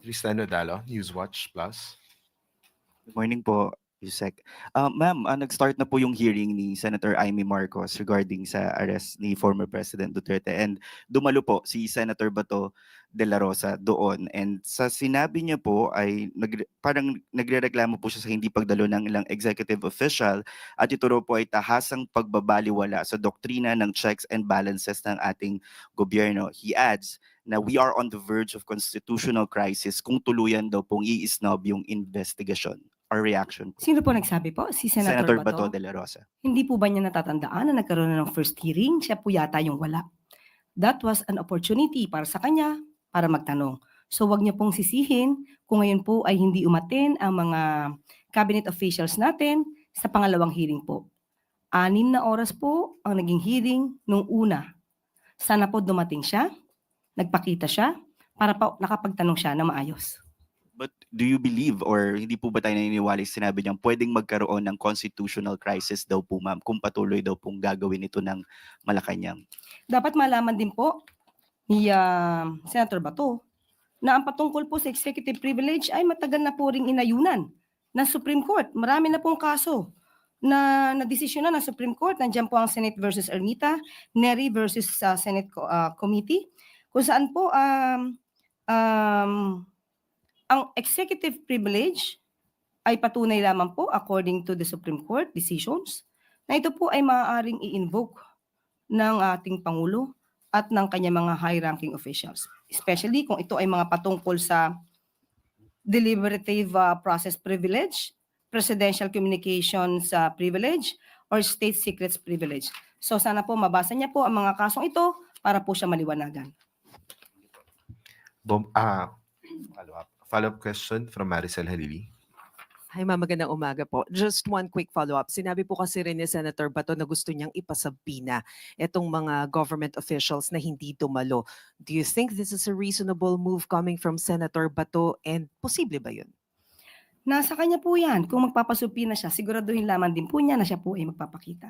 Tristan Odalo, Newswatch Plus. Good morning po, Yusek. Ma'am, nag-start na po yung hearing ni Senator Amy Marcos regarding sa arrest ni former President Duterte, and dumalo po si Senator Bato de la Rosa doon, and sa sinabi niya po ay parang nagrereklamo po siya sa hindi pagdalo ng ilang executive official, at ito raw po ay tahasang pagbabaliwala sa doktrina ng checks and balances ng ating gobyerno. He adds na we are on the verge of constitutional crisis kung tuluyan daw pong i-snob yung investigasyon. Our reaction po. Sino po nagsabi po? Si Senator Bato Bato? de la Rosa. Hindi po ba niya natatandaan na nagkaroon na ng first hearing? Siya po yata yung wala. That was an opportunity para sa kanya para magtanong. So wag niya pong sisihin kung ngayon po ay hindi umaten ang mga cabinet officials natin sa pangalawang hearing po. 6 na oras po ang naging hearing nung una. Sana po dumating siya, nagpakita siya, para po nakapagtanong siya na maayos. But do you believe, or hindi po ba tayo naniniwala sa sinabi niyang pwedeng magkaroon ng constitutional crisis daw po, ma'am, kung patuloy daw pong gagawin ito ng Malacanang? Dapat malaman din po ni Senator Bato na ang patungkol po sa executive privilege ay matagal na po ring inayunan ng Supreme Court. Marami na pong kaso na nadesisyon na ng Supreme Court. Nandiyan po ang Senate versus Ermita, Neri versus Senate Committee, kung saan po ang executive privilege ay patunay lamang po according to the Supreme Court decisions na ito po ay maaaring i-invoke ng ating Pangulo at ng kanyang mga high-ranking officials. Especially kung ito ay mga patungkol sa deliberative process privilege, presidential communications privilege, or state secrets privilege. So sana po mabasa niya po ang mga kasong ito para po siya maliwanagan. Follow-up question from Maricel Halili. Hi ma'am, magandang umaga po. Just one quick follow-up. Sinabi po kasi rin ni Senator Bato na gusto niyang ipasabina itong mga government officials na hindi dumalo. Do you think this is a reasonable move coming from Senator Bato, and posible ba yun? Nasa kanya po yan. Kung magpapasubpina siya, siguraduhin lamang din po niya na siya po ay magpapakita.